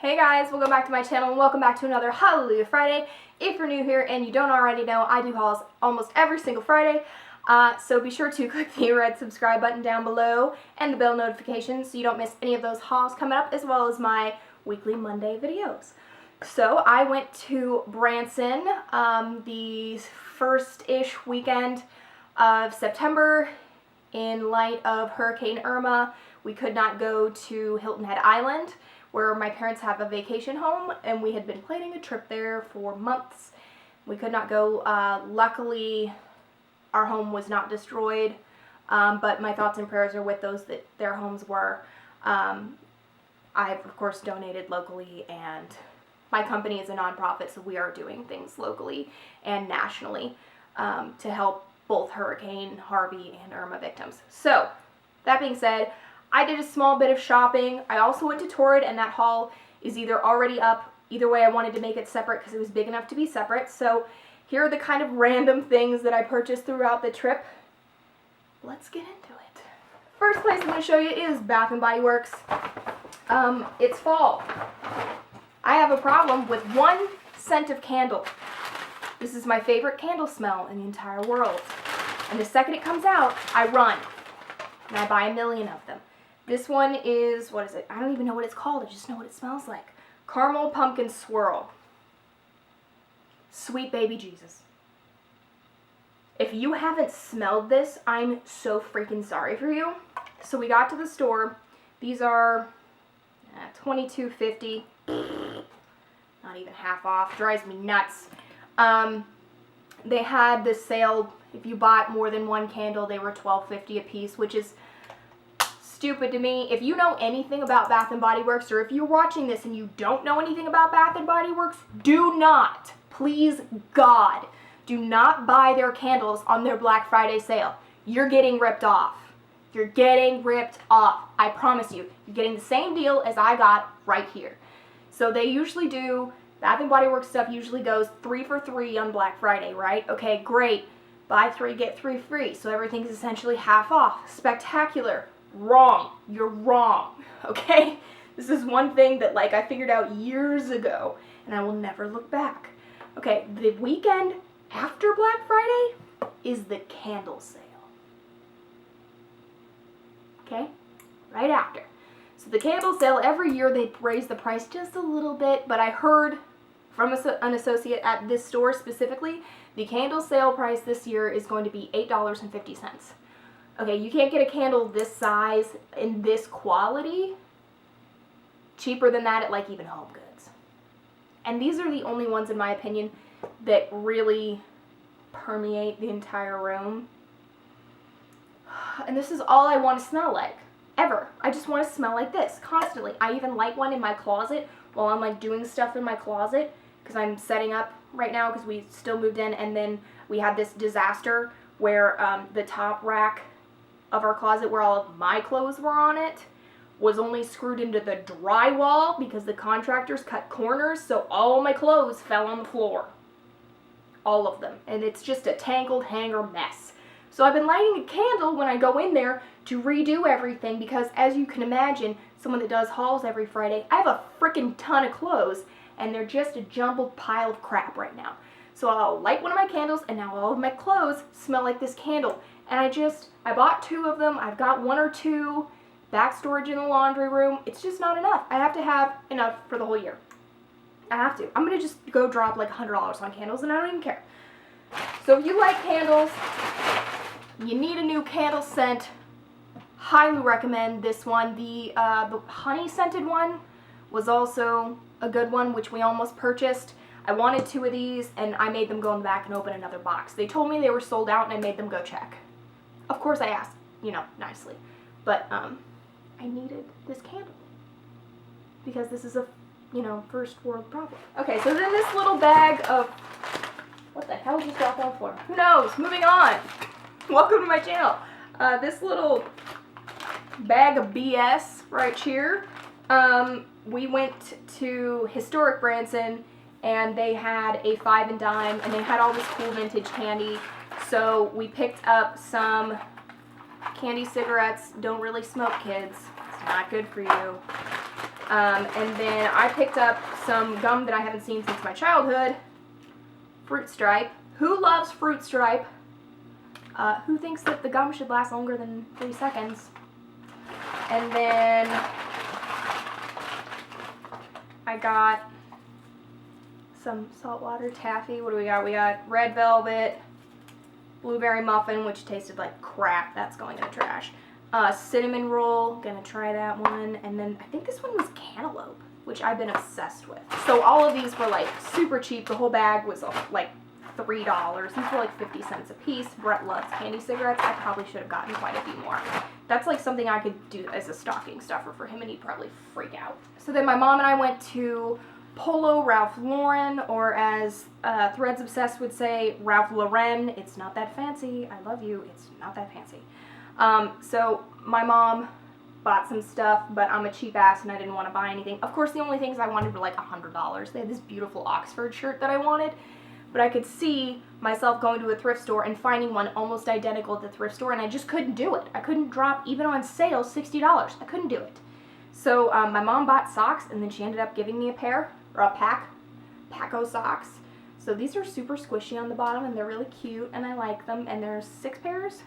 Hey guys, welcome back to my channel and welcome back to another Hallelujah Friday. If you're new here and you don't already know, I do hauls almost every single Friday. So be sure to click the red subscribe button down below and the bell notification so you don't miss any of those hauls coming up, as well as my weekly Monday videos. So I went to Branson the first-ish weekend of September in light of Hurricane Irma. We could not go to Hilton Head Island, where my parents have a vacation home, and we had been planning a trip there for months. We could not go. Luckily, our home was not destroyed, but my thoughts and prayers are with those that their homes were. I've, of course, donated locally, and my company is a nonprofit, so we are doing things locally and nationally to help both Hurricane Harvey and Irma victims. So, that being said, I did a small bit of shopping. I also went to Torrid, and that haul is either already up. Either way, I wanted to make it separate because it was big enough to be separate. So here are the kind of random things that I purchased throughout the trip. Let's get into it. First place I'm going to show you is Bath & Body Works. It's fall. I have a problem with one scent of candle. This is my favorite candle smell in the entire world. And the second it comes out, I run. And I buy 1,000,000 of them. This one is, what is it? I don't even know what it's called. I just know what it smells like. Caramel Pumpkin Swirl. Sweet baby Jesus. If you haven't smelled this, I'm so freaking sorry for you. So we got to the store. These are $22.50. Not even half off. Drives me nuts. They had this sale. If you bought more than one candle, they were $12.50 a piece, which is stupid to me. If you know anything about Bath & Body Works, or if you're watching this and you don't know anything about Bath & Body Works, do not, please God, do not buy their candles on their Black Friday sale. You're getting ripped off. You're getting ripped off. I promise you. You're getting the same deal as I got right here. So they usually do, Bath & Body Works stuff usually goes 3 for $3 on Black Friday, right? Okay, great. Buy 3, get 3 free. So everything's essentially half off. Spectacular. Wrong. You're wrong. Okay? This is one thing that, I figured out years ago, and I will never look back. Okay, the weekend after Black Friday is the candle sale. Okay? Right after. So the candle sale, every year they raise the price just a little bit, but I heard from an associate at this store specifically, the candle sale price this year is going to be $8.50. Okay, you can't get a candle this size in this quality cheaper than that at even Home Goods. And these are the only ones, in my opinion, that really permeate the entire room. And this is all I want to smell like, ever. I just want to smell like this, constantly. I even light one in my closet while I'm doing stuff in my closet, because I'm setting up right now because we still moved in, and then we had this disaster where the top rack of our closet where all of my clothes were on it was only screwed into the drywall because the contractors cut corners, so all my clothes fell on the floor. All of them. And it's just a tangled hanger mess. So I've been lighting a candle when I go in there to redo everything because, as you can imagine, someone that does hauls every Friday, I have a freaking ton of clothes and they're just a jumbled pile of crap right now. So I'll light one of my candles and now all of my clothes smell like this candle. And I bought 2 of them. I've got 1 or 2 back storage in the laundry room. It's just not enough. I have to have enough for the whole year. I have to. I'm going to just go drop $100 on candles, and I don't even care. So if you like candles, you need a new candle scent, highly recommend this one. The honey scented one was also a good one, which we almost purchased. I wanted 2 of these, and I made them go in the back and open another box. They told me they were sold out, and I made them go check. Of course I asked, nicely. But, I needed this candle. Because this is a, first world problem. Okay, so then this little bag of, what the hell just dropped on the floor? Who knows? Moving on. Welcome to my channel. This little bag of BS right here. We went to Historic Branson, and they had a 5 and dime, and they had all this cool vintage candy. So we picked up some candy cigarettes. Don't really smoke, kids. It's not good for you. And then I picked up some gum that I haven't seen since my childhood. Fruit Stripe. Who loves Fruit Stripe? Who thinks that the gum should last longer than 3 seconds? And then I got some saltwater taffy. What do we got? We got red velvet, blueberry muffin, which tasted like crap. That's going in the trash. Cinnamon roll, gonna try that one. And then I think this one was cantaloupe, which I've been obsessed with. So all of these were like super cheap. The whole bag was like $3. These were like 50 cents a piece. Brett loves candy cigarettes. I probably should have gotten quite a few more. That's like something I could do as a stocking stuffer for him, and he'd probably freak out. So then my mom and I went to Polo Ralph Lauren, or as Threads Obsessed would say, Ralph Lauren. It's not that fancy. I love you. It's not that fancy. So my mom bought some stuff, but I'm a cheap ass and I didn't want to buy anything. Of course, the only things I wanted were like $100. They had this beautiful Oxford shirt that I wanted, but I could see myself going to a thrift store and finding one almost identical at the thrift store, and I just couldn't do it. I couldn't drop, even on sale, $60. I couldn't do it. So my mom bought socks, and then she ended up giving me a pair, or a pack of socks. So these are super squishy on the bottom, and they're really cute, and I like them, and there's 6 pairs.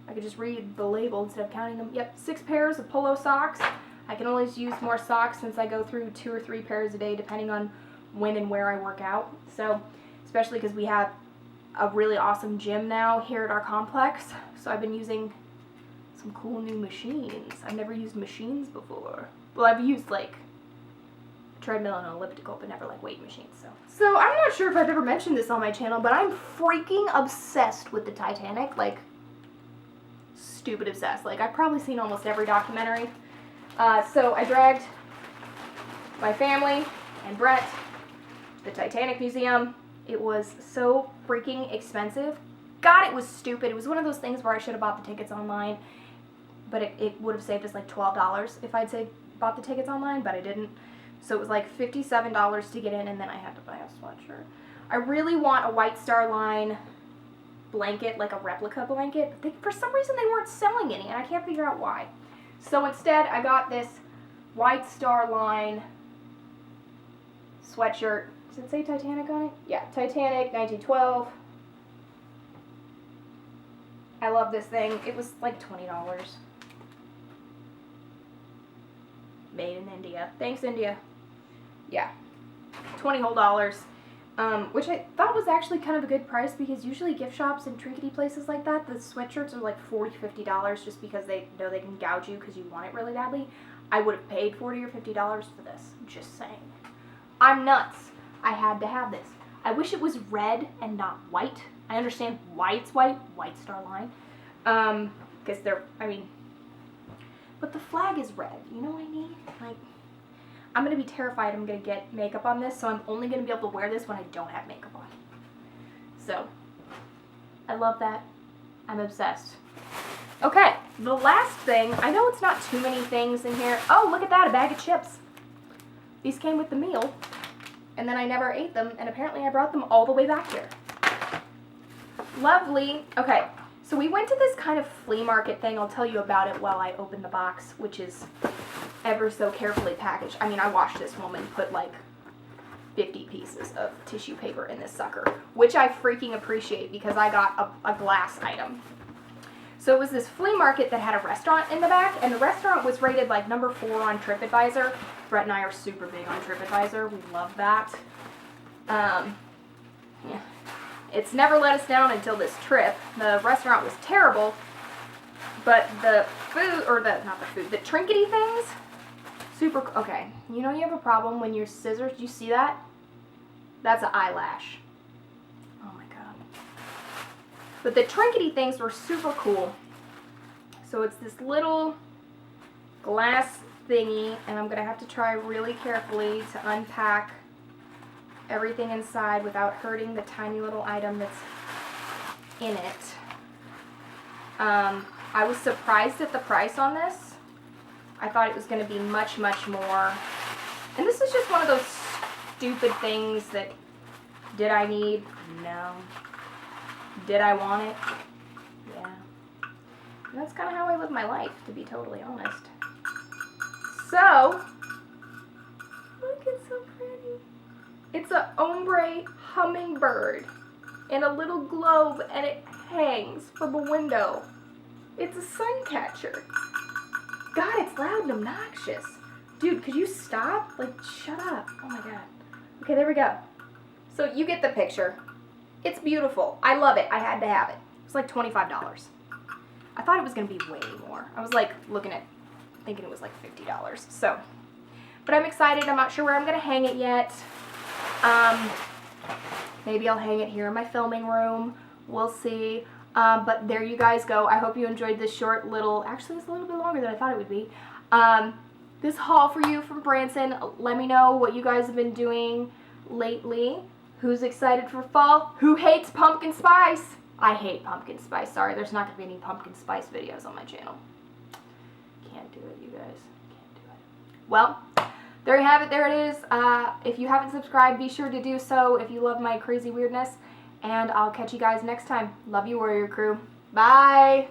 I could just read the label instead of counting them. Yep, 6 pairs of Polo socks. I can always use more socks since I go through 2 or 3 pairs a day, depending on when and where I work out. So, especially because we have a really awesome gym now here at our complex. So I've been using some cool new machines. I've never used machines before. Well, I've used like a treadmill and an elliptical, but never like weight machines. So I'm not sure if I've ever mentioned this on my channel, but I'm freaking obsessed with the Titanic. Like, stupid obsessed. Like, I've probably seen almost every documentary. So I dragged my family and Brett to the Titanic Museum. It was so freaking expensive. God, it was stupid. It was one of those things where I should have bought the tickets online, but it would have saved us like $12 if I'd bought the tickets online, but I didn't. So it was like $57 to get in, and then I had to buy a sweatshirt. I really want a White Star Line blanket, like a replica blanket, but for some reason they weren't selling any, and I can't figure out why. So instead, I got this White Star Line sweatshirt. Does it say Titanic on it? Yeah, Titanic, 1912. I love this thing. It was like $20. Made in India. Thanks, India. Yeah, $20 whole. Which I thought was actually kind of a good price, because usually gift shops and trinkety places like that, the sweatshirts are like $40, $50 just because they know they can gouge you because you want it really badly. I would have paid $40 or $50 for this. Just saying. I'm nuts. I had to have this. I wish it was red and not white. I understand why it's white, White Star Line. Because but the flag is red. You know what I mean? Like, I'm going to be terrified I'm going to get makeup on this, so I'm only going to be able to wear this when I don't have makeup on. So, I love that. I'm obsessed. Okay, the last thing, I know it's not too many things in here. Oh, look at that, a bag of chips. These came with the meal, and then I never ate them, and apparently I brought them all the way back here. Lovely. Okay, so we went to this kind of flea market thing. I'll tell you about it while I open the box, which is ever so carefully packaged. I mean, I watched this woman put like 50 pieces of tissue paper in this sucker, which I freaking appreciate because I got a glass item. So it was this flea market that had a restaurant in the back, and the restaurant was rated like number 4 on TripAdvisor. Brett and I are super big on TripAdvisor. We love that. Yeah. It's never let us down until this trip. The restaurant was terrible, but the food, or not the food, the trinkety things, super, okay. You know you have a problem when your scissors, do you see that? That's an eyelash. Oh my god. But the trinkety things were super cool. So it's this little glass thingy, and I'm going to have to try really carefully to unpack everything inside without hurting the tiny little item that's in it. I was surprised at the price on this. I thought it was going to be much, much more. And this is just one of those stupid things that, did I need? No. Did I want it? Yeah. And that's kind of how I live my life, to be totally honest. So, It's a ombre hummingbird in a little globe, and it hangs from a window. It's a sun catcher. God, it's loud and obnoxious. Dude, could you stop? Like, shut up. Oh my God. Okay, there we go. So you get the picture. It's beautiful. I love it. I had to have it. It's like $25. I thought it was going to be way more. I was like looking at, thinking it was like $50. So, but I'm excited. I'm not sure where I'm going to hang it yet. Maybe I'll hang it here in my filming room. We'll see. But there you guys go. I hope you enjoyed this short little, actually it's a little bit longer than I thought it would be. This haul for you from Branson. Let me know what you guys have been doing lately. Who's excited for fall? Who hates pumpkin spice? I hate pumpkin spice. Sorry, there's not going to be any pumpkin spice videos on my channel. Can't do it, you guys. Can't do it. Well, there you have it. There it is. If you haven't subscribed, be sure to do so if you love my crazy weirdness. And I'll catch you guys next time. Love you, Warrior Crew. Bye.